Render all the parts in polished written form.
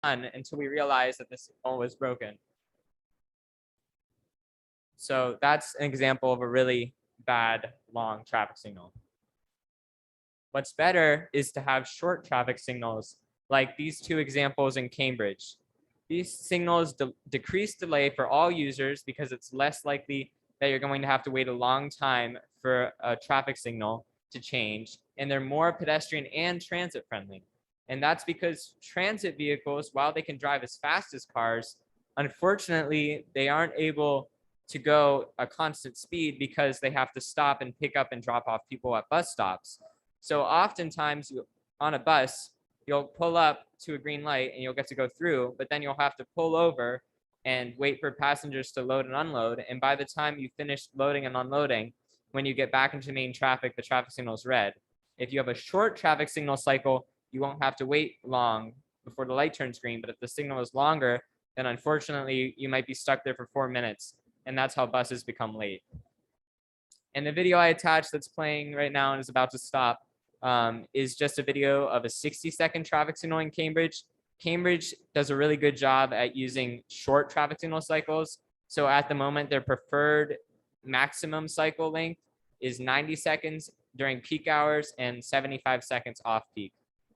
until we realized that the signal was broken. So that's an example of a really bad long traffic signal. What's better is to have short traffic signals like these two examples in Cambridge. These signals decrease delay for all users because it's less likely that you're going to have to wait a long time for a traffic signal to change, and they're more pedestrian and transit friendly. And that's because transit vehicles, while they can drive as fast as cars, unfortunately, they aren't able to go a constant speed because they have to stop and pick up and drop off people at bus stops. So oftentimes on a bus, you'll pull up to a green light and you'll get to go through, but then you'll have to pull over and wait for passengers to load and unload. And by the time you finish loading and unloading, when you get back into main traffic, the traffic signal is red. If you have a short traffic signal cycle, you won't have to wait long before the light turns green. But if the signal is longer, then unfortunately, you might be stuck there for 4 minutes. And that's how buses become late. And the video I attached that's playing right now and is about to stop is just a video of a 60-second traffic signal in Cambridge. Cambridge does a really good job at using short traffic signal cycles. So at the moment, their preferred maximum cycle length is 90 seconds during peak hours and 75 seconds off peak,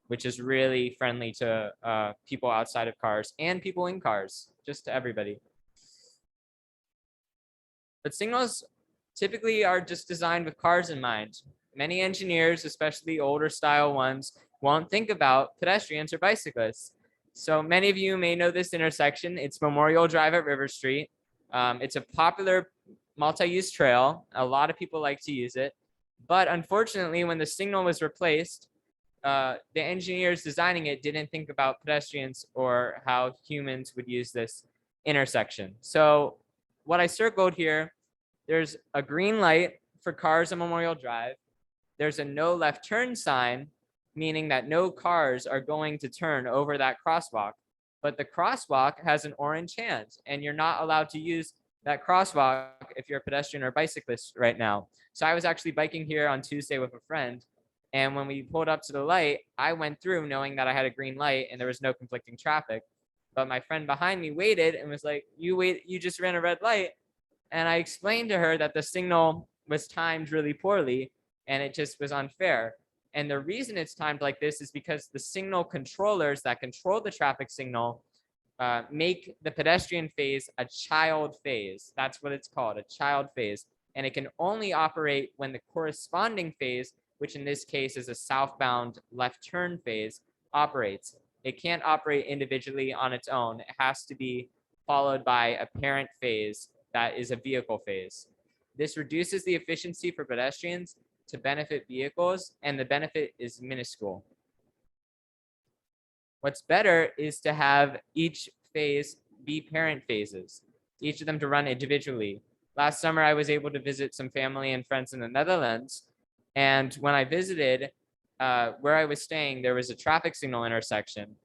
which is really friendly to people outside of cars and people in cars, just to everybody. But signals typically are just designed with cars in mind. Many engineers, especially older style ones, won't think about pedestrians or bicyclists. So many of you may know this intersection. It's Memorial Drive at River Street. It's a popular multi-use trail. A lot of people like to use it. But unfortunately, when the signal was replaced, the engineers designing it didn't think about pedestrians or how humans would use this intersection. So what I circled here, there's a green light for cars on Memorial Drive. There's a no left turn sign, meaning that no cars are going to turn over that crosswalk. But the crosswalk has an orange hand, and you're not allowed to use that crosswalk if you're a pedestrian or bicyclist right now. So I was actually biking here on Tuesday with a friend, and when we pulled up to the light, I went through knowing that I had a green light and there was no conflicting traffic. But my friend behind me waited and was like, you just ran a red light. And I explained to her that the signal was timed really poorly and it just was unfair. And the reason it's timed like this is because the signal controllers that control the traffic signal make the pedestrian phase a child phase. That's what it's called, a child phase. And it can only operate when the corresponding phase, which in this case is a southbound left turn phase, operates. It can't operate individually on its own. It has to be followed by a parent phase that is a vehicle phase. This reduces the efficiency for pedestrians to benefit vehicles, and the benefit is minuscule. What's better is to have each phase be parent phases, each of them to run individually. Last summer, I was able to visit some family and friends in the Netherlands, and when I visited where I was staying, there was a traffic signal intersection.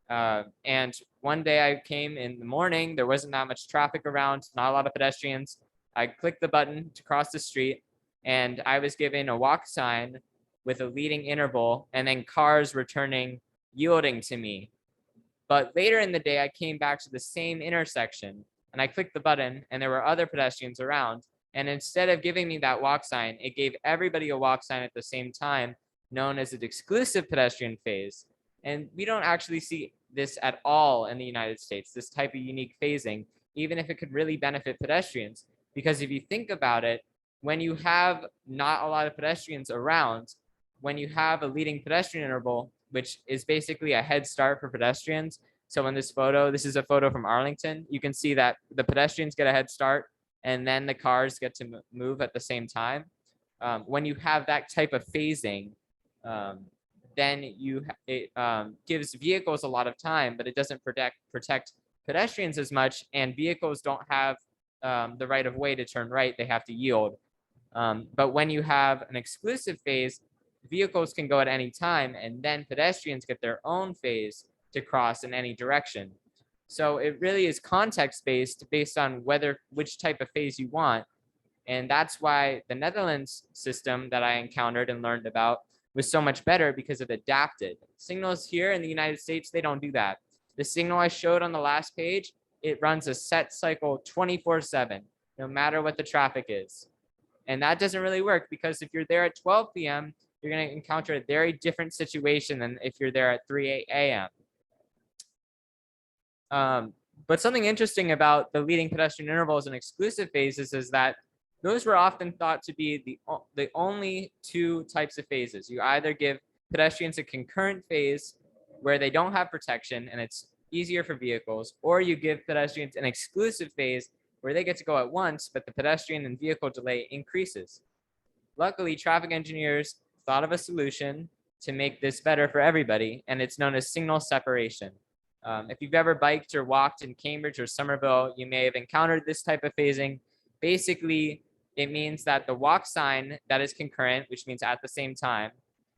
And one day I came in the morning, there wasn't that much traffic around, not a lot of pedestrians. I clicked the button to cross the street, and I was given a walk sign with a leading interval, and then cars were turning, yielding to me. But later in the day, I came back to the same intersection, and I clicked the button, and there were other pedestrians around. And instead of giving me that walk sign, it gave everybody a walk sign at the same time, known as an exclusive pedestrian phase. And we don't actually see this at all in the United States, this type of unique phasing, even if it could really benefit pedestrians. Because if you think about it, when you have not a lot of pedestrians around, when you have a leading pedestrian interval, which is basically a head start for pedestrians. So in this photo, this is a photo from Arlington, you can see that the pedestrians get a head start and then the cars get to move at the same time. When you have that type of phasing, then it gives vehicles a lot of time, but it doesn't protect pedestrians as much, and vehicles don't have the right of way to turn right, they have to yield. But when you have an exclusive phase, vehicles can go at any time, and then pedestrians get their own phase to cross in any direction. So it really is context-based based on which type of phase you want. And that's why the Netherlands system that I encountered and learned about was so much better, because it adapted. Signals here in the United States, they don't do that. The signal I showed on the last page, it runs a set cycle 24/7, no matter what the traffic is. And that doesn't really work because if you're there at 12 p.m., you're going to encounter a very different situation than if you're there at 3 a.m. But something interesting about the leading pedestrian intervals and exclusive phases is that those were often thought to be the only two types of phases. You either give pedestrians a concurrent phase where they don't have protection and it's easier for vehicles, or you give pedestrians an exclusive phase where they get to go at once, but the pedestrian and vehicle delay increases. Luckily, traffic engineers thought of a solution to make this better for everybody, and it's known as signal separation. If you've ever biked or walked in Cambridge or Somerville, you may have encountered this type of phasing. Basically, it means that the walk sign that is concurrent, which means at the same time,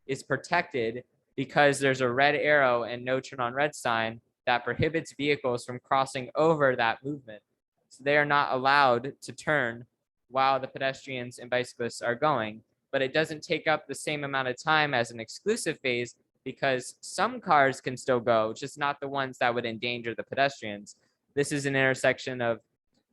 is protected because there's a red arrow and no turn on red sign that prohibits vehicles from crossing over that movement. So they are not allowed to turn while the pedestrians and bicyclists are going, but it doesn't take up the same amount of time as an exclusive phase because some cars can still go, just not the ones that would endanger the pedestrians. This is an intersection of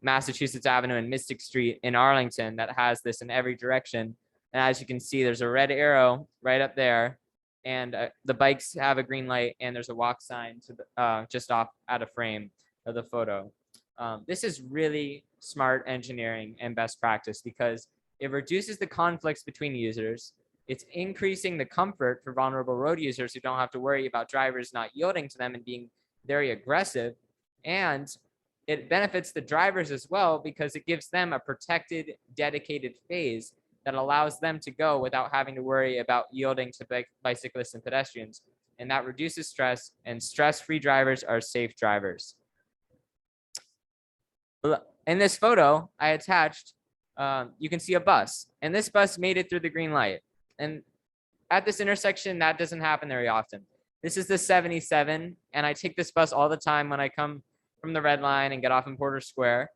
Massachusetts Avenue and Mystic Street in Arlington that has this in every direction. And as you can see, there's a red arrow right up there, and the bikes have a green light, and there's a walk sign to the, just off out of frame of the photo. This is really smart engineering and best practice because it reduces the conflicts between users. It's increasing the comfort for vulnerable road users who don't have to worry about drivers not yielding to them and being very aggressive. And it benefits the drivers as well because it gives them a protected, dedicated phase that allows them to go without having to worry about yielding to bicyclists and pedestrians. And that reduces stress, and stress-free drivers are safe drivers. In this photo I attached, you can see a bus, and this bus made it through the green light. And at this intersection, that doesn't happen very often. This is the 77, and I take this bus all the time when I come from the red line and get off in Porter Square.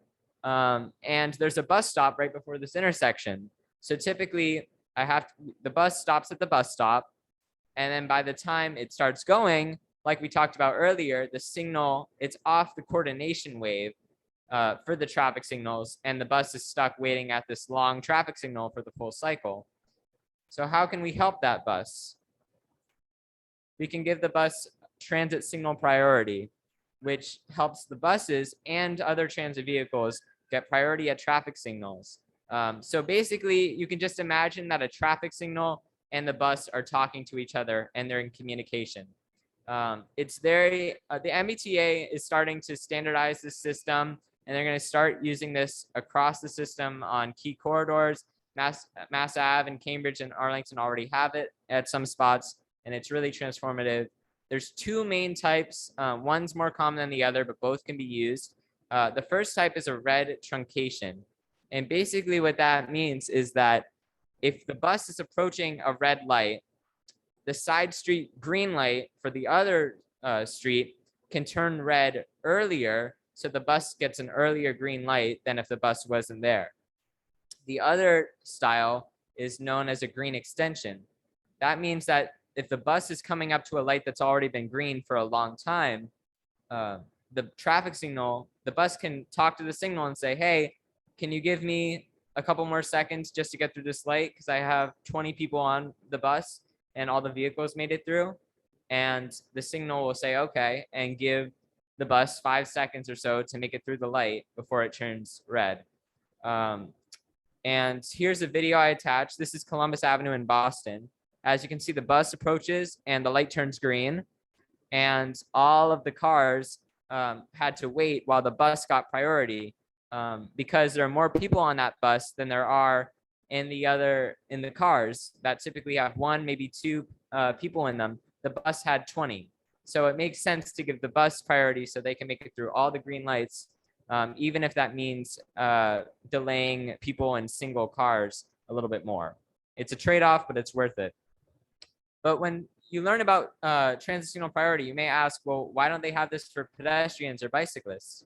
And there's a bus stop right before this intersection. So typically the bus stops at the bus stop. And then by the time it starts going, like we talked about earlier, the signal, it's off the coordination wave for the traffic signals, and the bus is stuck waiting at this long traffic signal for the full cycle. So how can we help that bus? We can give the bus transit signal priority, which helps the buses and other transit vehicles get priority at traffic signals. So basically, you can just imagine that a traffic signal and the bus are talking to each other and they're in communication. It's the MBTA is starting to standardize this system, and they're going to start using this across the system on key corridors. Mass Ave and Cambridge and Arlington already have it at some spots, and it's really transformative. There's two main types. One's more common than the other, but both can be used. The first type is a red truncation. And basically what that means is that if the bus is approaching a red light, the side street green light for the other street can turn red earlier, so the bus gets an earlier green light than if the bus wasn't there. The other style is known as a green extension. That means that if the bus is coming up to a light that's already been green for a long time, the traffic signal, the bus can talk to the signal and say, hey, can you give me a couple more seconds just to get through this light? Because I have 20 people on the bus and all the vehicles made it through. And the signal will say, okay, and give the bus 5 seconds or so to make it through the light before it turns red. And here's a video I attached. This is Columbus Avenue in Boston. As you can see, the bus approaches and the light turns green, and all of the cars had to wait while the bus got priority because there are more people on that bus than there are in the cars that typically have one, maybe two people in them. The bus had 20. So it makes sense to give the bus priority so they can make it through all the green lights, even if that means delaying people in single cars a little bit more. It's a trade-off, but it's worth it. But when you learn about transit signal priority, you may ask, well, why don't they have this for pedestrians or bicyclists?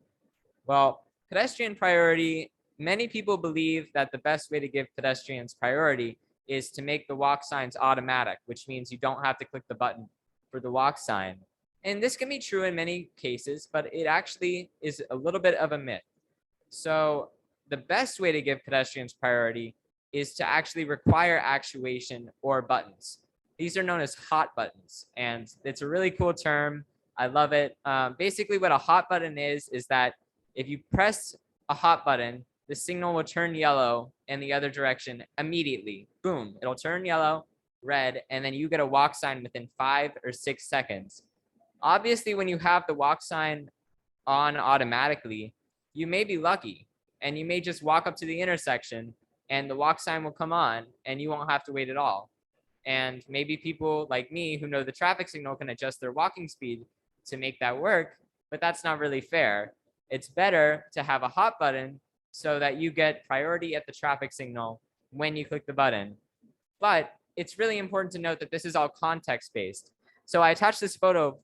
Well, pedestrian priority, many people believe that the best way to give pedestrians priority is to make the walk signs automatic, which means you don't have to click the button for the walk sign. And this can be true in many cases, but it actually is a little bit of a myth. So the best way to give pedestrians priority is to actually require actuation or buttons. These are known as hot buttons, and it's a really cool term. I love it. Basically, what a hot button is that if you press a hot button, the signal will turn yellow in the other direction immediately. Boom, it'll turn yellow, red, and then you get a walk sign within 5 or 6 seconds. Obviously, when you have the walk sign on automatically, you may be lucky and you may just walk up to the intersection and the walk sign will come on and you won't have to wait at all. And maybe people like me who know the traffic signal can adjust their walking speed to make that work, but that's not really fair. It's better to have a hot button so that you get priority at the traffic signal when you click the button. But it's really important to note that this is all context-based. So I attached this photo.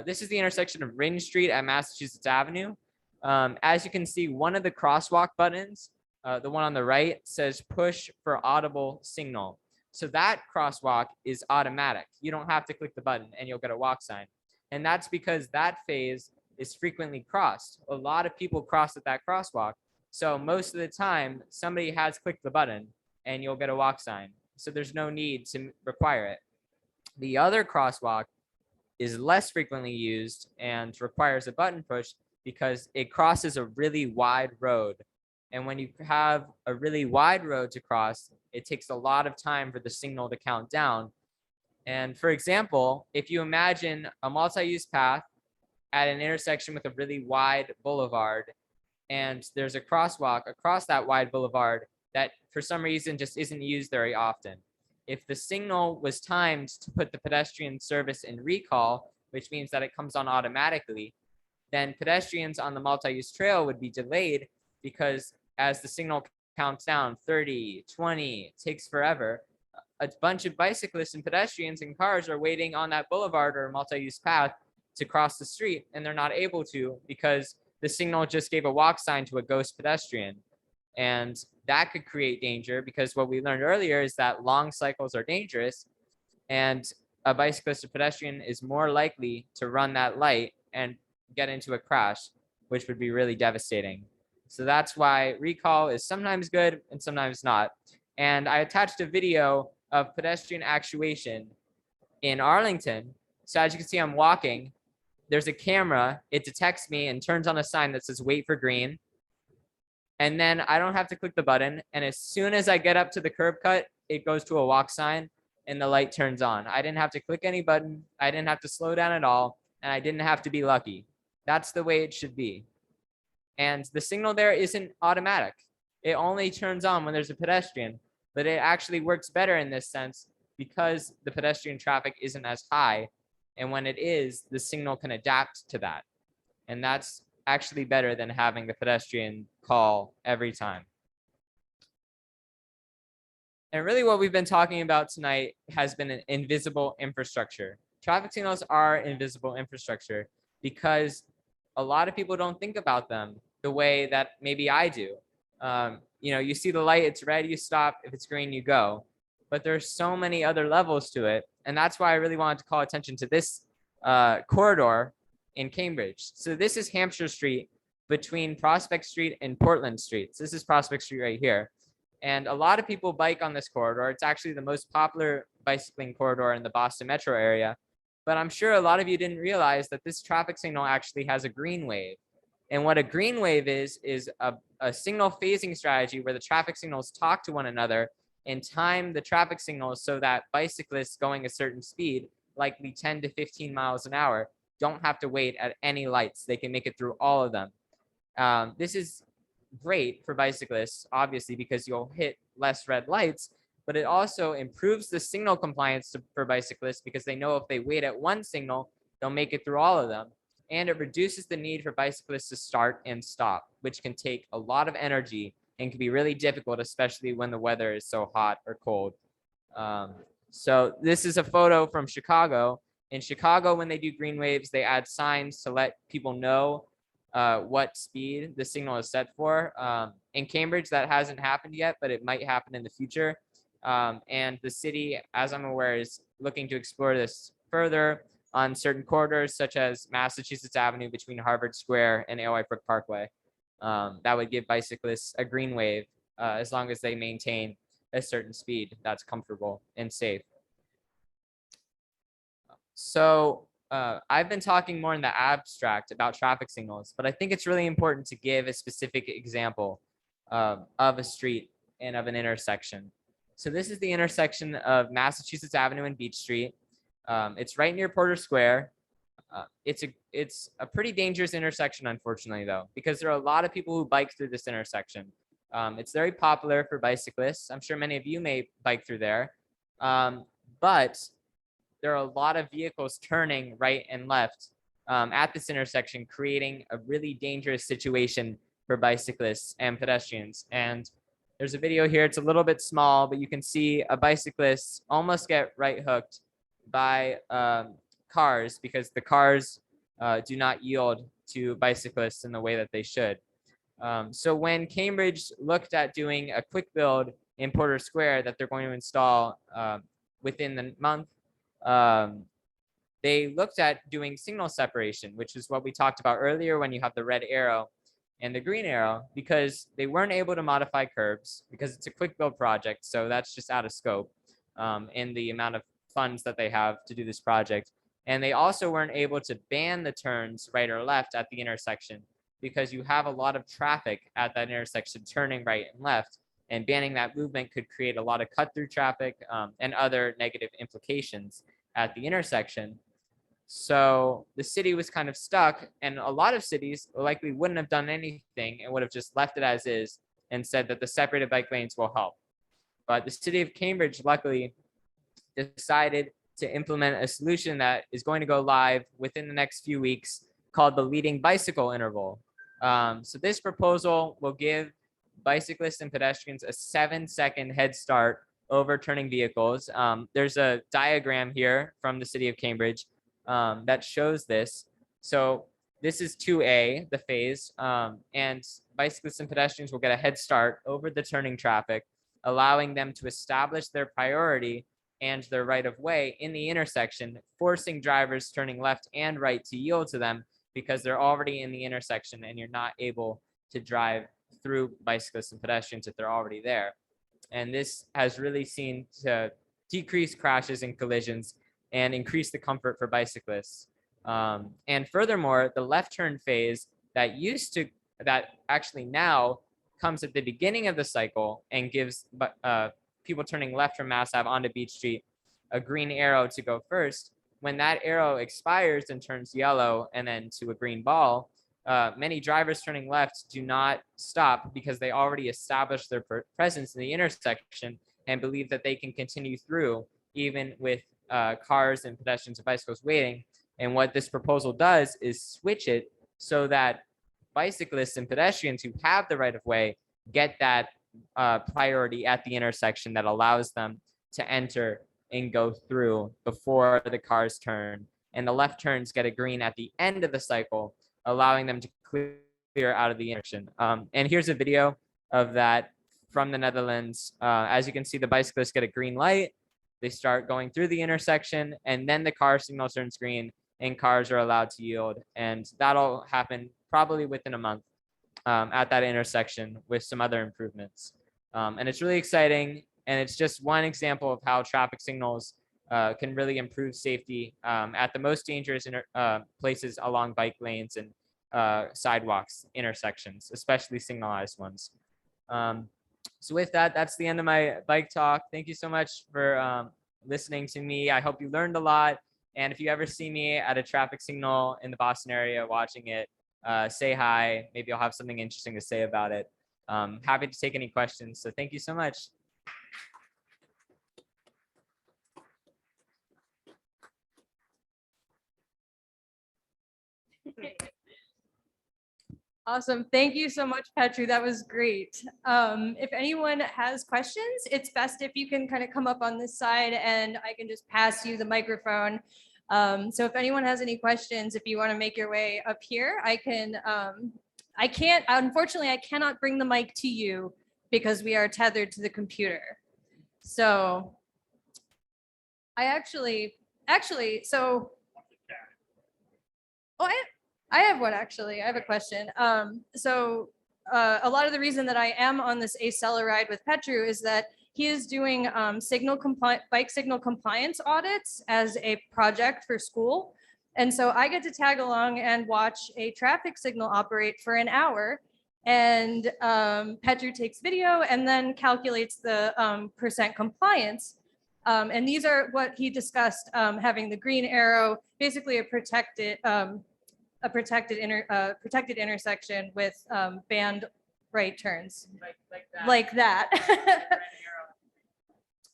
This is the intersection of Ring Street at Massachusetts Avenue. As you can see, one of the crosswalk buttons, the one on the right, says push for audible signal. So that crosswalk is automatic. You don't have to click the button and you'll get a walk sign. And that's because that phase is frequently crossed. A lot of people cross at that crosswalk. So most of the time, somebody has clicked the button and you'll get a walk sign. So there's no need to require it. The other crosswalk is less frequently used and requires a button push because it crosses a really wide road. And when you have a really wide road to cross, it takes a lot of time for the signal to count down. And for example, if you imagine a multi-use path at an intersection with a really wide boulevard, and there's a crosswalk across that wide boulevard that for some reason just isn't used very often. If the signal was timed to put the pedestrian service in recall, which means that it comes on automatically, then pedestrians on the multi-use trail would be delayed because as the signal counts down 30, 20, it takes forever. A bunch of bicyclists and pedestrians and cars are waiting on that boulevard or multi-use path to cross the street, and they're not able to because the signal just gave a walk sign to a ghost pedestrian. And that could create danger because what we learned earlier is that long cycles are dangerous, and a bicyclist or pedestrian is more likely to run that light and get into a crash, which would be really devastating. So that's why recall is sometimes good and sometimes not. And I attached a video of pedestrian actuation in Arlington. So as you can see, I'm walking. There's a camera. It detects me and turns on a sign that says wait for green. And then I don't have to click the button. And as soon as I get up to the curb cut, it goes to a walk sign and the light turns on. I didn't have to click any button. I didn't have to slow down at all. And I didn't have to be lucky. That's the way it should be. And the signal there isn't automatic. It only turns on when there's a pedestrian, but it actually works better in this sense because the pedestrian traffic isn't as high. And when it is, the signal can adapt to that. And that's actually better than having the pedestrian call every time. And really what we've been talking about tonight has been an invisible infrastructure. Traffic signals are invisible infrastructure because a lot of people don't think about them the way that maybe I do. You see the light, it's red, you stop. If it's green, you go. But there's so many other levels to it. And that's why I really wanted to call attention to this corridor in Cambridge. So this is Hampshire Street between Prospect Street and Portland Street. So this is Prospect Street right here. And a lot of people bike on this corridor. It's actually the most popular bicycling corridor in the Boston metro area. But I'm sure a lot of you didn't realize that this traffic signal actually has a green wave. And what a green wave is a signal phasing strategy where the traffic signals talk to one another and time the traffic signals so that bicyclists going a certain speed, likely 10 to 15 miles an hour, don't have to wait at any lights. They can make it through all of them. This is great for bicyclists, obviously, because you'll hit less red lights, but it also improves the signal compliance for bicyclists because they know if they wait at one signal, they'll make it through all of them. And it reduces the need for bicyclists to start and stop, which can take a lot of energy and can be really difficult, especially when the weather is so hot or cold. So this is a photo from Chicago. In Chicago, when they do green waves, they add signs to let people know what speed the signal is set for. In Cambridge, that hasn't happened yet, but it might happen in the future. And the city, as I'm aware, is looking to explore this further. on certain corridors, such as Massachusetts Avenue between Harvard Square and Alewife Brook Parkway. That would give bicyclists a green wave as long as they maintain a certain speed that's comfortable and safe. So I've been talking more in the abstract about traffic signals, but I think it's really important to give a specific example of a street and of an intersection. So this is the intersection of Massachusetts Avenue and Beach Street. It's right near Porter Square. It's a pretty dangerous intersection, unfortunately, though, because there are a lot of people who bike through this intersection. It's very popular for bicyclists. I'm sure many of you may bike through there, but there are a lot of vehicles turning right and left at this intersection, creating a really dangerous situation for bicyclists and pedestrians. And there's a video here. It's a little bit small, but you can see a bicyclist almost get right hooked by cars because the cars do not yield to bicyclists in the way that they should. So when Cambridge looked at doing a quick build in Porter Square that they're going to install within the month, they looked at doing signal separation, which is what we talked about earlier when you have the red arrow and the green arrow, because they weren't able to modify curbs because it's a quick build project. So that's just out of scope in the amount of funds that they have to do this project. And they also weren't able to ban the turns right or left at the intersection because you have a lot of traffic at that intersection turning right and left, and banning that movement could create a lot of cut through traffic and other negative implications at the intersection. So the city was kind of stuck, and a lot of cities likely wouldn't have done anything and would have just left it as is and said that the separated bike lanes will help. But the city of Cambridge luckily decided to implement a solution that is going to go live within the next few weeks called the leading bicycle interval. So this proposal will give bicyclists and pedestrians a 7-second head start over turning vehicles. There's a diagram here from the city of Cambridge that shows this. So this is 2A, the phase, and bicyclists and pedestrians will get a head start over the turning traffic, allowing them to establish their priority and their right of way in the intersection, forcing drivers turning left and right to yield to them because they're already in the intersection and you're not able to drive through bicyclists and pedestrians if they're already there. And this has really seen to decrease crashes and collisions and increase the comfort for bicyclists. And furthermore, the left turn phase that actually now comes at the beginning of the cycle and gives people turning left from Mass Ave onto Beach Street a green arrow to go first. When that arrow expires and turns yellow and then to a green ball, many drivers turning left do not stop because they already established their presence in the intersection and believe that they can continue through even with cars and pedestrians and bicycles waiting. And what this proposal does is switch it so that bicyclists and pedestrians who have the right of way get that priority at the intersection that allows them to enter and go through before the cars turn. And the left turns get a green at the end of the cycle, allowing them to clear out of the intersection. And here's a video of that from the Netherlands. As you can see, the bicyclists get a green light. They start going through the intersection, and then the car signal turns green and cars are allowed to yield. And that'll happen probably within a month at that intersection with some other improvements. And it's really exciting. And it's just one example of how traffic signals can really improve safety at the most dangerous places along bike lanes and sidewalks, intersections, especially signalized ones. So with that, that's the end of my bike talk. Thank you so much for listening to me. I hope you learned a lot. And if you ever see me at a traffic signal in the Boston area watching it, say hi. Maybe I'll have something interesting to say about it. Happy to take any questions. So thank you so much. Awesome. Thank you so much, Petru. That was great. If anyone has questions, it's best if you can kind of come up on this side and I can just pass you the microphone. So if anyone has any questions, if you want to make your way up here, unfortunately, I cannot bring the mic to you because we are tethered to the computer. So so Oh, I have one actually. I have a question. A lot of the reason that I am on this Acela ride with Petru is that he is doing bike signal compliance audits as a project for school. And so I get to tag along and watch a traffic signal operate for an hour. And Petru takes video and then calculates the percent compliance. And these are what he discussed, having the green arrow, basically a protected intersection with banned right turns. Like that.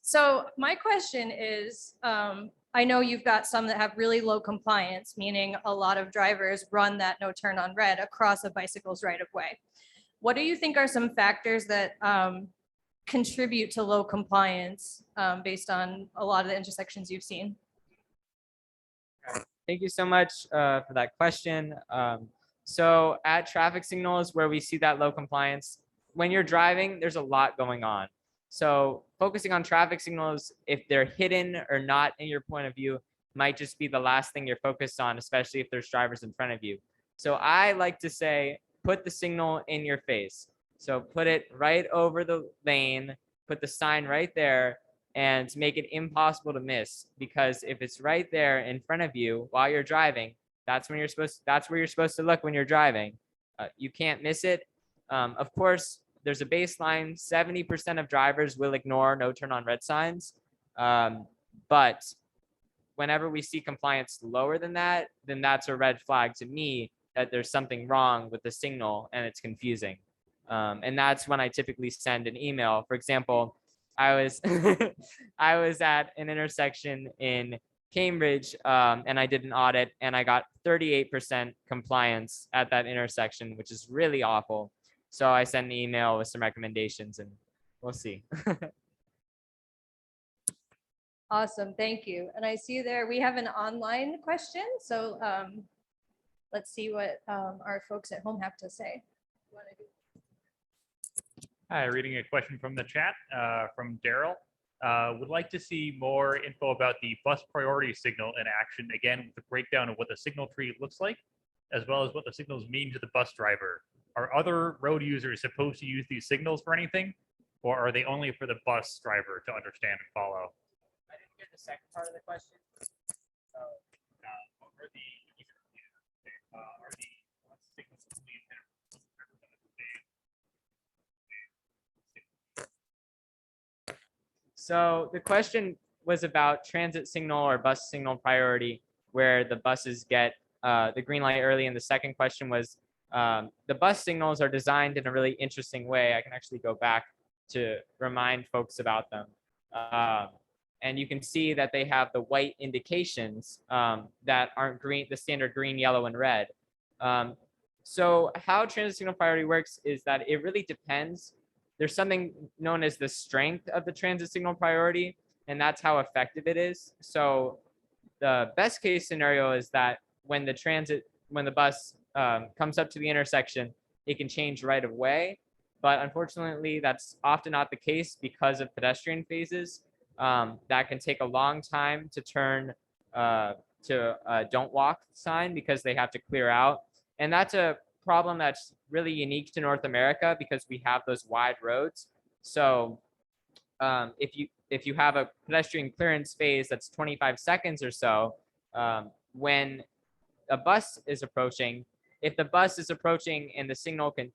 So my question is, I know you've got some that have really low compliance, meaning a lot of drivers run that no turn on red across a bicycle's right of way. What do you think are some factors that contribute to low compliance based on a lot of the intersections you've seen? Thank you so much for that question. So at traffic signals where we see that low compliance, when you're driving, there's a lot going on. So focusing on traffic signals, if they're hidden or not in your point of view, might just be the last thing you're focused on, especially if there's drivers in front of you. So I like to say, put the signal in your face. So put it right over the lane, put the sign right there, and make it impossible to miss, because if it's right there in front of you while you're driving, that's where you're supposed to look when you're driving. You can't miss it. Of course, there's a baseline. 70% of drivers will ignore no turn on red signs. But whenever we see compliance lower than that, then that's a red flag to me that there's something wrong with the signal and it's confusing. And that's when I typically send an email. For example, I was I was at an intersection in Cambridge and I did an audit and I got 38% compliance at that intersection, which is really awful. So I sent an email with some recommendations and we'll see. Awesome, thank you. And I see there we have an online question. So let's see what our folks at home have to say. Hi, reading a question from the chat from Daryl. Would like to see more info about the bus priority signal in action, again, with the breakdown of what the signal tree looks like, as well as what the signals mean to the bus driver. Are other road users supposed to use these signals for anything, or are they only for the bus driver to understand and follow? I didn't get the second part of the question. So the question was about transit signal or bus signal priority, where the buses get the green light early. And the second question was the bus signals are designed in a really interesting way. I can actually go back to remind folks about them. And you can see that they have the white indications that aren't green, the standard green, yellow, and red. So how transit signal priority works is that it really depends. There's something known as the strength of the transit signal priority, and that's how effective it is. So the best case scenario is that when the bus comes up to the intersection, it can change right away. But unfortunately, that's often not the case because of pedestrian phases. That can take a long time to turn to a don't walk sign because they have to clear out. And that's a problem that's really unique to North America because we have those wide roads. So if you have a pedestrian clearance phase that's 25 seconds or so, when a bus is approaching, if the bus is approaching and the signal can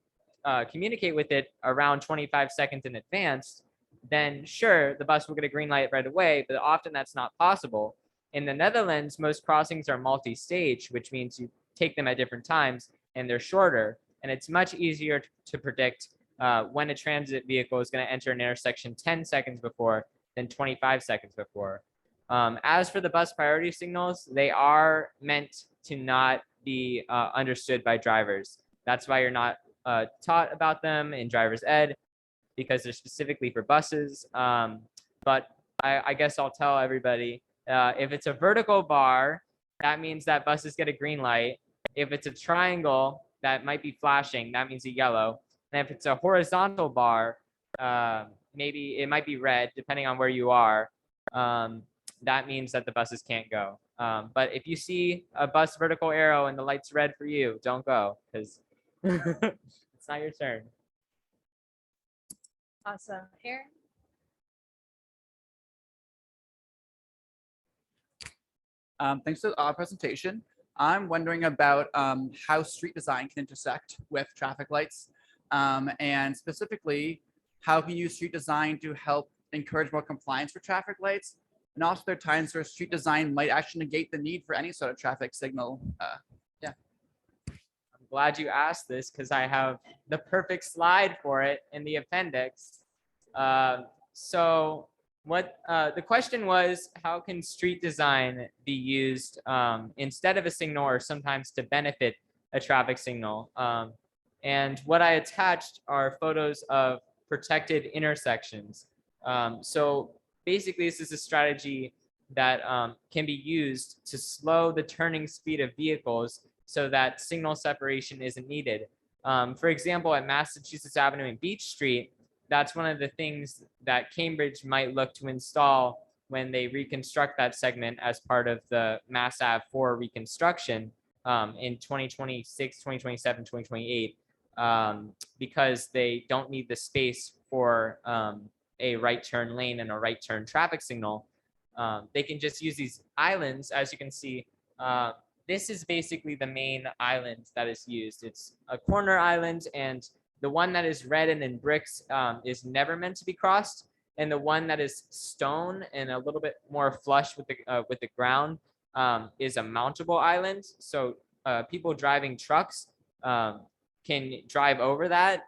communicate with it around 25 seconds in advance, then sure, the bus will get a green light right away, but often that's not possible. In the Netherlands, most crossings are multi-stage, which means you take them at different times and they're shorter. And it's much easier to predict when a transit vehicle is going to enter an intersection 10 seconds before than 25 seconds before. As for the bus priority signals, they are meant to not be understood by drivers. That's why you're not taught about them in driver's ed, because they're specifically for buses. But I guess I'll tell everybody, if it's a vertical bar, that means that buses get a green light. If it's a triangle that might be flashing, that means a yellow. And if it's a horizontal bar, maybe it might be red, depending on where you are. That means that the buses can't go. But if you see a bus vertical arrow and the light's red for you, don't go because it's not your turn. Awesome. Aaron? Thanks for the presentation. I'm wondering about how street design can intersect with traffic lights, and specifically, how can you use street design to help encourage more compliance for traffic lights? And also, there are times where street design might actually negate the need for any sort of traffic signal. I'm glad you asked this because I have the perfect slide for it in the appendix. So what the question was, how can street design be used instead of a signal or sometimes to benefit a traffic signal? And what I attached are photos of protected intersections. So basically, this is a strategy that can be used to slow the turning speed of vehicles so that signal separation isn't needed. For example, at Massachusetts Avenue and Beach Street, that's one of the things that Cambridge might look to install when they reconstruct that segment as part of the Mass Ave 4 reconstruction in 2026, 2027, 2028, because they don't need the space for a right turn lane and a right turn traffic signal. They can just use these islands. As you can see, this is basically the main island that is used. It's a corner island, and the one that is red and in bricks is never meant to be crossed. And the one that is stone and a little bit more flush with the ground is a mountable island. So people driving trucks can drive over that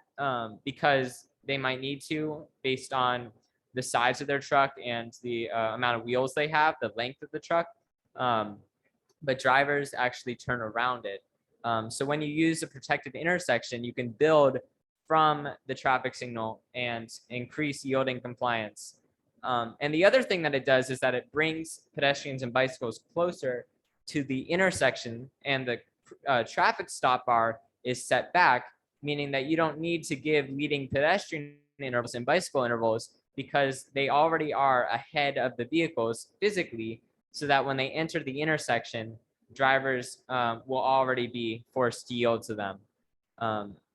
because they might need to based on the size of their truck and the amount of wheels they have, the length of the truck. But drivers actually turn around it. So when you use a protected intersection, you can build from the traffic signal and increase yielding compliance. And the other thing that it does is that it brings pedestrians and bicycles closer to the intersection, and the traffic stop bar is set back, meaning that you don't need to give leading pedestrian intervals and bicycle intervals because they already are ahead of the vehicles physically, so that when they enter the intersection, drivers will already be forced to yield to them.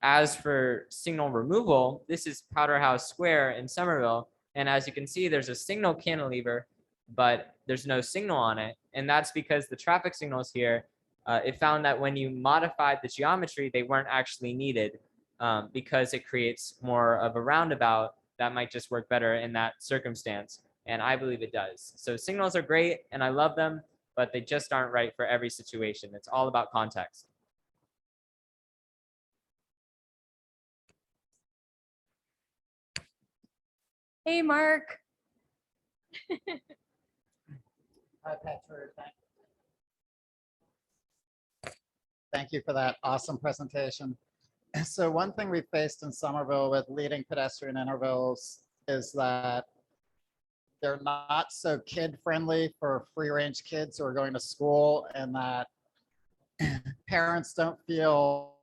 As for signal removal, this is Powder House Square in Somerville. And as you can see, there's a signal cantilever, but there's no signal on it. And that's because the traffic signals here, it found that when you modified the geometry, they weren't actually needed because it creates more of a roundabout that might just work better in that circumstance. And I believe it does. So signals are great and I love them, but they just aren't right for every situation. It's all about context. Hey, Mark. Hi, Petru. Thank you for that awesome presentation. So one thing we faced in Somerville with leading pedestrian intervals is that they're not so kid-friendly for free-range kids who are going to school, and that parents don't feel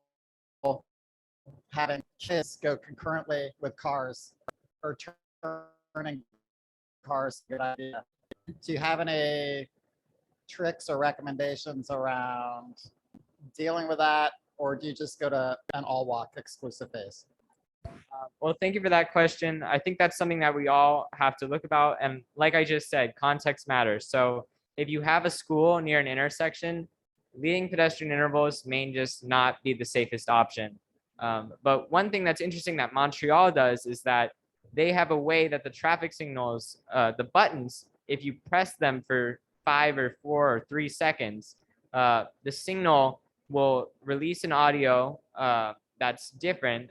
having kids go concurrently with cars or turning cars a good idea. Do you have any tricks or recommendations around dealing with that, or do you just go to an all-walk exclusive phase? Well, thank you for that question. I think that's something that we all have to look about. And like I just said, context matters. So if you have a school near an intersection, leading pedestrian intervals may just not be the safest option. But one thing that's interesting that Montreal does is that they have a way that the traffic signals, the buttons, if you press them for 5 or 4 or 3 seconds, the signal will release an audio that's different.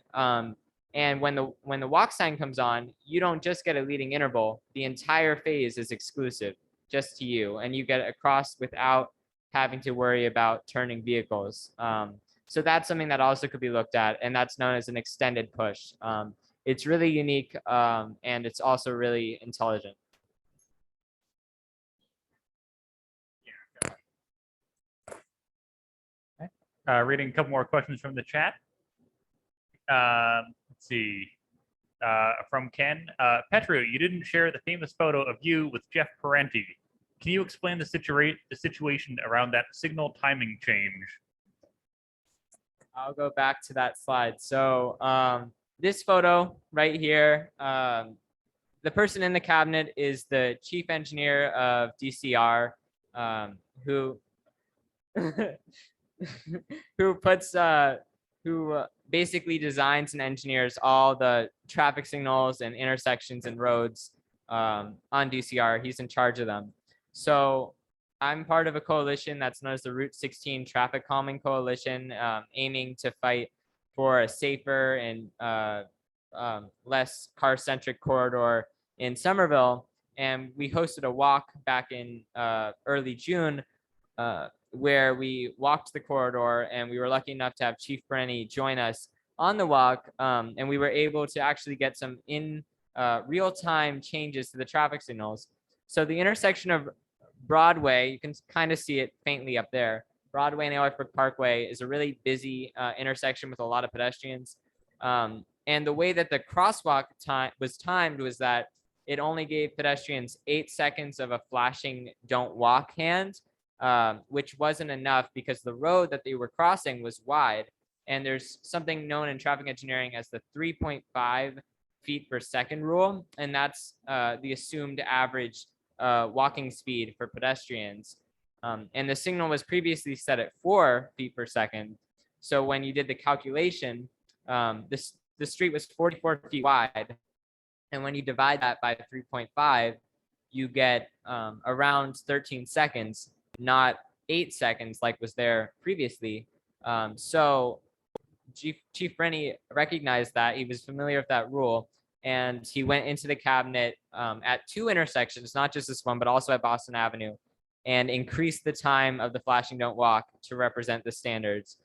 And when the walk sign comes on, you don't just get a leading interval. The entire phase is exclusive just to you, and you get across without having to worry about turning vehicles. So that's something that also could be looked at, and that's known as an extended push. It's really unique, and it's also really intelligent. Reading a couple more questions from the chat. Let's see. From Ken. Petru, you didn't share the famous photo of you with Jeff Parenti. Can you explain the situation around that signal timing change? I'll go back to that slide. So this photo right here, the person in the cabinet is the chief engineer of DCR, who who basically designs and engineers all the traffic signals and intersections and roads on DCR. He's in charge of them. So I'm part of a coalition that's known as the Route 16 Traffic Calming Coalition, aiming to fight for a safer and less car-centric corridor in Somerville. And we hosted a walk back in early June where we walked the corridor, and we were lucky enough to have Chief Brenny join us on the walk. And we were able to actually get some in real-time changes to the traffic signals. So the intersection of Broadway, you can kind of see it faintly up there. Broadway and Alewife Parkway is a really busy intersection with a lot of pedestrians. And the way that the crosswalk was timed was that it only gave pedestrians 8 seconds of a flashing don't walk hand, which wasn't enough because the road that they were crossing was wide. And there's something known in traffic engineering as the 3.5 feet per second rule. And that's the assumed average walking speed for pedestrians. And the signal was previously set at 4 feet per second. So when you did the calculation, the street was 44 feet wide. And when you divide that by 3.5, you get around 13 seconds, not 8 seconds like was there previously. So Chief Brenny recognized that. He was familiar with that rule. And he went into the cabinet at 2 intersections, not just this one, but also at Boston Avenue, and increased the time of the flashing don't walk to represent the standards,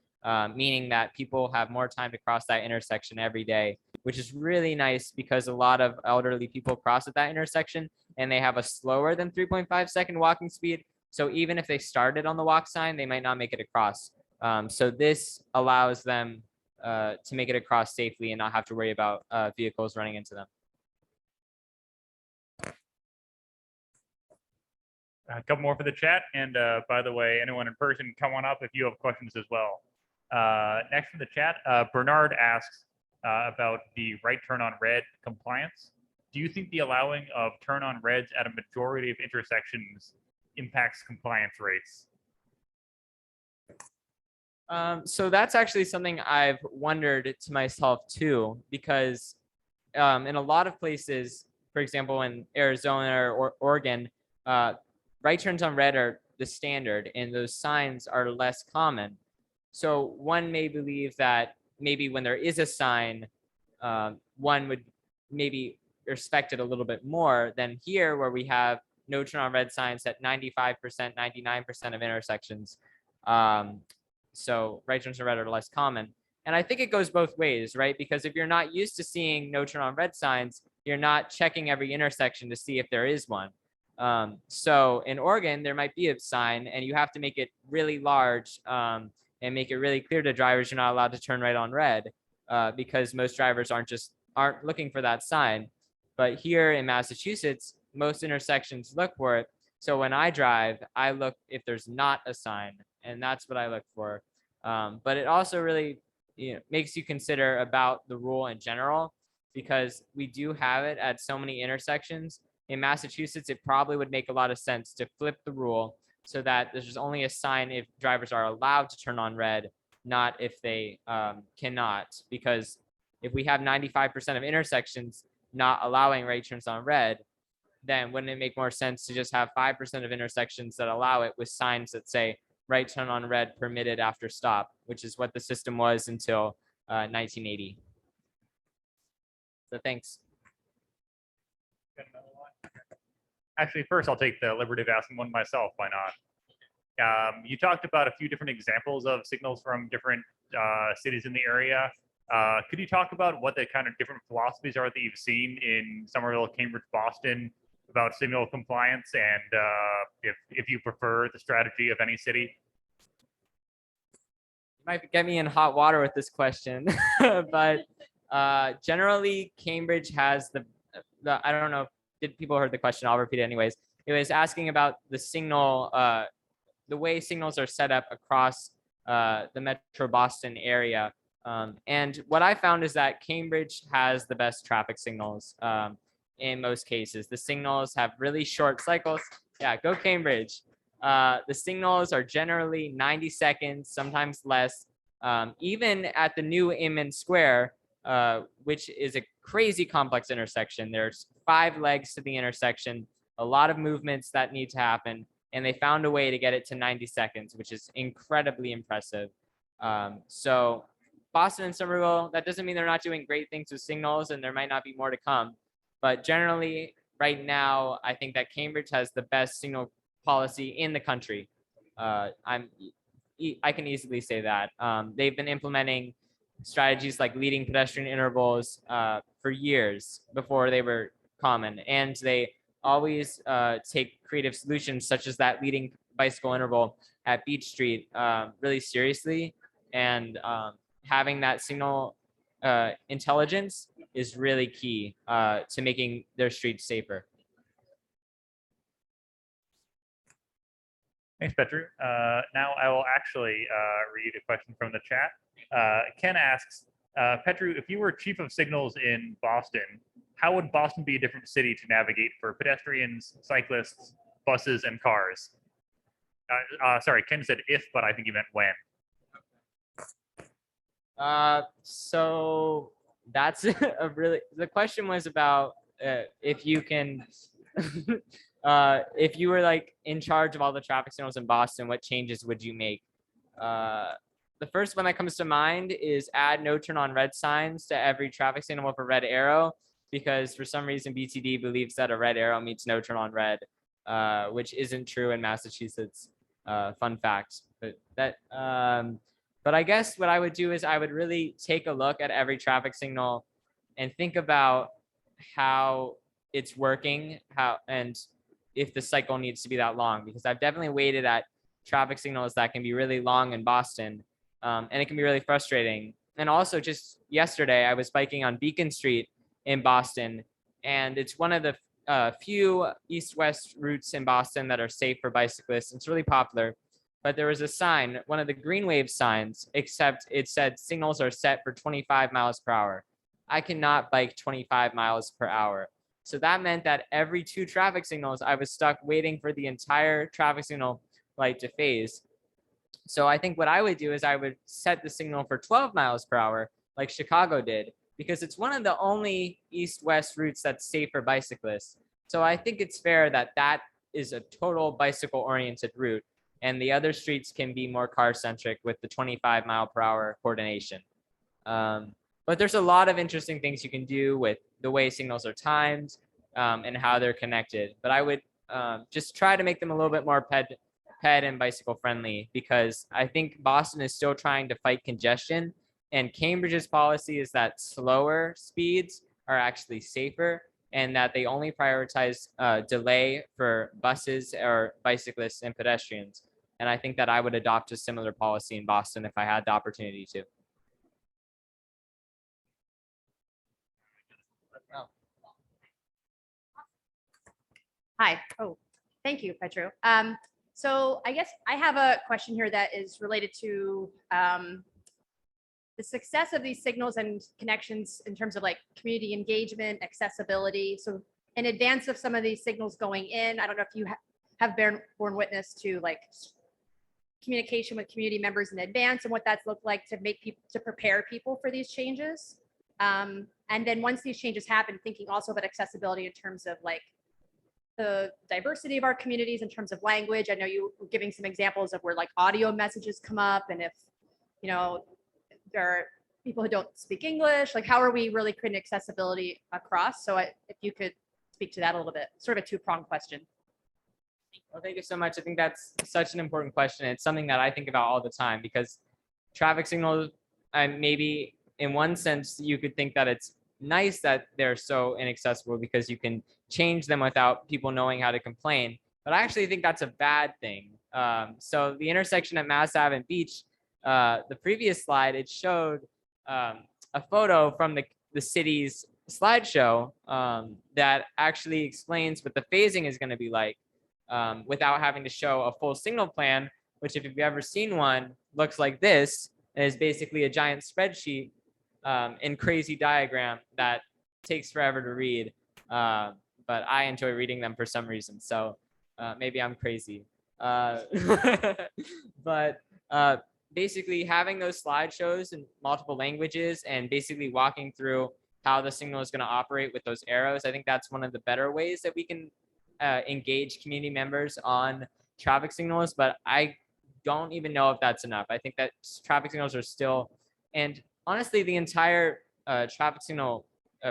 meaning that people have more time to cross that intersection every day, which is really nice because a lot of elderly people cross at that intersection and they have a slower than 3.5 second walking speed. So even if they started on the walk sign, they might not make it across. So this allows them to make it across safely and not have to worry about vehicles running into them. A couple more for the chat. And by the way, anyone in person, come on up if you have questions as well. Next from the chat, Bernard asks about the right turn on red compliance. Do you think the allowing of turn on reds at a majority of intersections impacts compliance rates? So that's actually something I've wondered to myself too, because in a lot of places, for example, in Arizona or Oregon, right turns on red are the standard and those signs are less common. So one may believe that maybe when there is a sign, one would maybe respect it a little bit more than here, where we have no turn on red signs at 95%, 99% of intersections. So right turns on red are less common. And I think it goes both ways, right? Because if you're not used to seeing no turn on red signs, you're not checking every intersection to see if there is one. So in Oregon, there might be a sign and you have to make it really large and make it really clear to drivers you're not allowed to turn right on red because most drivers aren't looking for that sign. But here in Massachusetts, most intersections look for it. So when I drive, I look if there's not a sign, and that's what I look for. But it also really makes you consider about the rule in general, because we do have it at so many intersections. In Massachusetts, it probably would make a lot of sense to flip the rule so that there's only a sign if drivers are allowed to turn on red, not if they cannot. Because if we have 95% of intersections not allowing right turns on red, then wouldn't it make more sense to just have 5% of intersections that allow it with signs that say right turn on red permitted after stop, which is what the system was until 1980. So thanks. Actually, first I'll take the liberty of asking one myself. Why not? You talked about a few different examples of signals from different cities in the area. Could you talk about what the kind of different philosophies are that you've seen in Somerville, Cambridge, Boston about signal compliance, and if you prefer the strategy of any city? You might get me in hot water with this question, but generally Cambridge has the I don't know if people heard the question, I'll repeat it anyways. It was asking about the signal, the way signals are set up across the Metro Boston area. And what I found is that Cambridge has the best traffic signals in most cases. The signals have really short cycles. Yeah, go Cambridge. The signals are generally 90 seconds, sometimes less. Even at the new Inman Square, which is a crazy complex intersection. There's 5 legs to the intersection, a lot of movements that need to happen, and they found a way to get it to 90 seconds, which is incredibly impressive. So Boston and Somerville, that doesn't mean they're not doing great things with signals, and there might not be more to come. But generally, right now, I think that Cambridge has the best signal policy in the country. I can easily say that. They've been implementing strategies like leading pedestrian intervals for years before they were common. And they always take creative solutions such as that leading bicycle interval at Beach Street really seriously. And having that signal intelligence is really key to making their streets safer. Thanks, Petru. Now I will actually read a question from the chat. Ken asks, Petru, if you were chief of signals in Boston, how would Boston be a different city to navigate for pedestrians, cyclists, buses, and cars? Sorry, Ken said if, but I think he meant when. So that's a really, the question was about if you can, if you were like in charge of all the traffic signals in Boston, what changes would you make? The first one that comes to mind is add no turn on red signs to every traffic signal with a red arrow, because for some reason BTD believes that a red arrow means no turn on red, which isn't true in Massachusetts. Fun fact, but I guess what I would do is I would really take a look at every traffic signal and think about how it's working, and if the cycle needs to be that long, because I've definitely waited at traffic signals that can be really long in Boston, and it can be really frustrating. And also just yesterday, I was biking on Beacon Street in Boston, and it's one of the few east-west routes in Boston that are safe for bicyclists. It's really popular. But there was a sign, one of the green wave signs, except it said signals are set for 25 miles per hour. I cannot bike 25 miles per hour. So that meant that every 2 traffic signals, I was stuck waiting for the entire traffic signal light to phase. So I think what I would do is I would set the signal for 12 miles per hour, like Chicago did, because it's one of the only east-west routes that's safe for bicyclists. So I think it's fair that that is a total bicycle-oriented route, and the other streets can be more car-centric with the 25 mile per hour coordination. But there's a lot of interesting things you can do with the way signals are timed and how they're connected. But I would just try to make them a little bit more ped and bicycle friendly, because I think Boston is still trying to fight congestion, and Cambridge's policy is that slower speeds are actually safer, and that they only prioritize delay for buses or bicyclists and pedestrians. And I think that I would adopt a similar policy in Boston if I had the opportunity to. Hi. Oh, thank you, Petru. So I guess I have a question here that is related to the success of these signals and connections in terms of like community engagement, accessibility. So in advance of some of these signals going in, I don't know if you have borne witness to like communication with community members in advance and what that's looked like to make people, to prepare people for these changes. And then once these changes happen, thinking also about accessibility in terms of like the diversity of our communities in terms of language. I know you were giving some examples of where like audio messages come up, and if, you know, there are people who don't speak English, like how are we really creating accessibility across? So if you could speak to that a little bit, sort of a 2-pronged question. Well, thank you so much. I think that's such an important question. It's something that I think about all the time, because traffic signals, maybe in one sense, you could think that it's nice that they're so inaccessible because you can change them without people knowing how to complain. But I actually think that's a bad thing. So the intersection at Mass Ave and Beach, the previous slide, it showed a photo from the city's slideshow that actually explains what the phasing is going to be like. without having to show a full signal plan, which if you've ever seen one, looks like this. It is basically a giant spreadsheet in crazy diagram that takes forever to read. But I enjoy reading them for some reason. So maybe I'm crazy. But basically having those slideshows in multiple languages and basically walking through how the signal is going to operate with those arrows, I think that's one of the better ways that we can engage community members on traffic signals. But I don't even know if that's enough. I think that traffic signals are still, and honestly, the entire traffic signal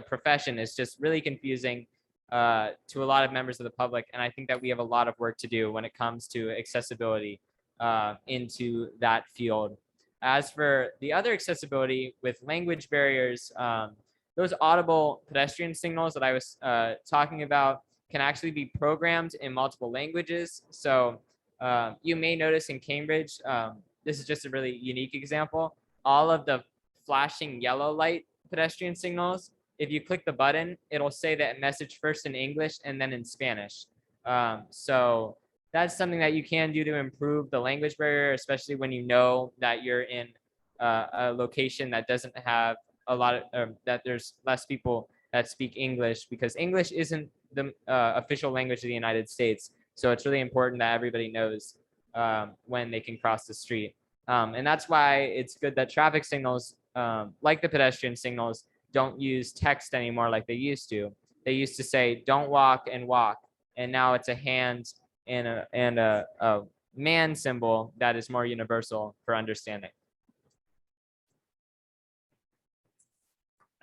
profession is just really confusing to a lot of members of the public. And I think that we have a lot of work to do when it comes to accessibility into that field. As for the other accessibility with language barriers, those audible pedestrian signals that I was talking about can actually be programmed in multiple languages. So you may notice in Cambridge, this is just a really unique example, all of the flashing yellow light pedestrian signals, if you click the button, it'll say that message first in English and then in Spanish. So that's something that you can do to improve the language barrier, especially when you know that you're in a location that doesn't have a lot of, that there's less people that speak English, because English isn't the official language of the United States. So it's really important that everybody knows when they can cross the street. And that's why it's good that traffic signals, like the pedestrian signals, don't use text anymore like they used to. They used to say, don't walk and walk. And now it's a hand and a man symbol that is more universal for understanding.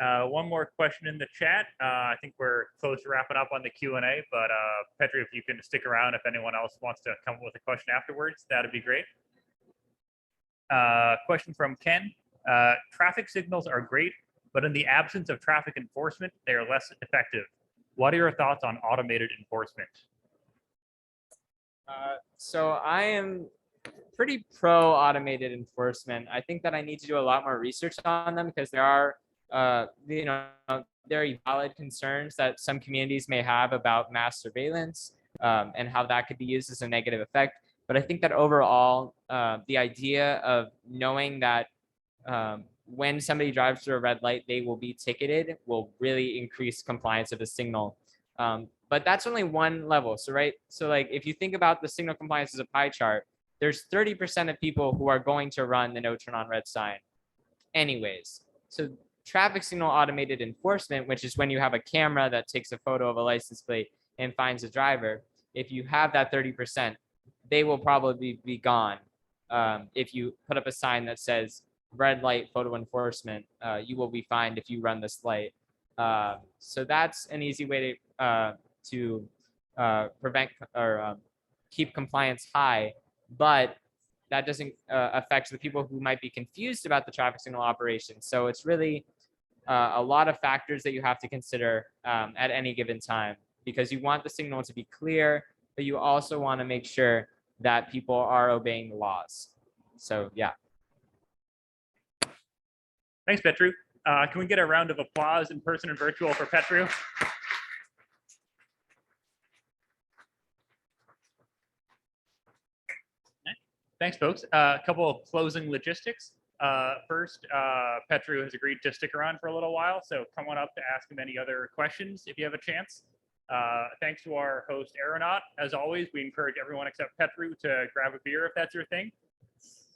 One more question in the chat. I think we're close to wrapping up on the Q&A, but Petru, if you can stick around, if anyone else wants to come up with a question afterwards, that'd be great. Question from Ken. Traffic signals are great, but in the absence of traffic enforcement, they are less effective. What are your thoughts on automated enforcement? So I am pretty pro automated enforcement. I think that I need to do a lot more research on them, because there are very valid concerns that some communities may have about mass surveillance and how that could be used as a negative effect. But I think that overall, the idea of knowing that when somebody drives through a red light, they will be ticketed will really increase compliance of the signal. But that's only one level. So, right. So like, if you think about the signal compliance as a pie chart, there's 30% of people who are going to run the no turn on red sign anyways. So traffic signal automated enforcement, which is when you have a camera that takes a photo of a license plate and finds a driver, if you have that 30%, they will probably be gone. If you put up a sign that says red light photo enforcement, you will be fined if you run this light. So that's an easy way to prevent or keep compliance high, but that doesn't affect the people who might be confused about the traffic signal operation. So it's really a lot of factors that you have to consider at any given time, because you want the signal to be clear, but you also want to make sure that people are obeying the laws. So yeah. Thanks, Petru. Can we get a round of applause in person and virtual for Petru? Thanks, folks. A couple of closing logistics. First, Petru has agreed to stick around for a little while, so come on up to ask him any other questions if you have a chance. Thanks to our host, Aeronaut. As always, we encourage everyone except Petru to grab a beer if that's your thing.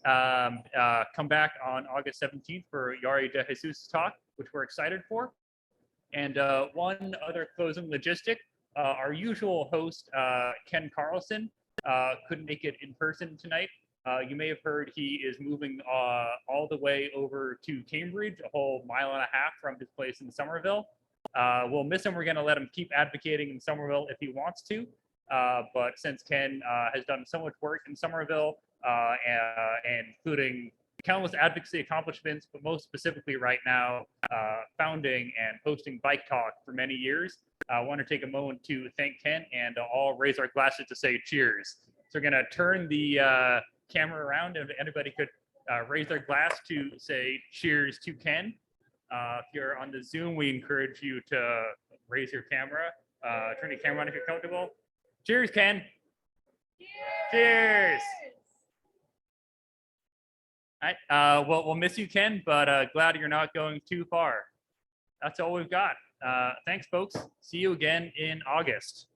Come back on August 17th for Yari de Jesus' talk, which we're excited for. And one other closing logistic, our usual host, Ken Carlson, couldn't make it in person tonight. You may have heard he is moving all the way over to Cambridge, a whole mile and a half from his place in Somerville. We'll miss him. We're going to let him keep advocating in Somerville if he wants to. But since Ken has done so much work in Somerville, and including countless advocacy accomplishments, but most specifically right now, founding and hosting Bike Talk for many years, I want to take a moment to thank Ken and all raise our glasses to say cheers. So we're going to turn the camera around, and if anybody could raise their glass to say cheers to Ken. If you're on the Zoom, we encourage you to raise your camera, turn your camera on if you're comfortable. Cheers, Ken. Cheers. All right. Well, we'll miss you, Ken, but glad you're not going too far. That's all we've got. Thanks, folks. See you again in August.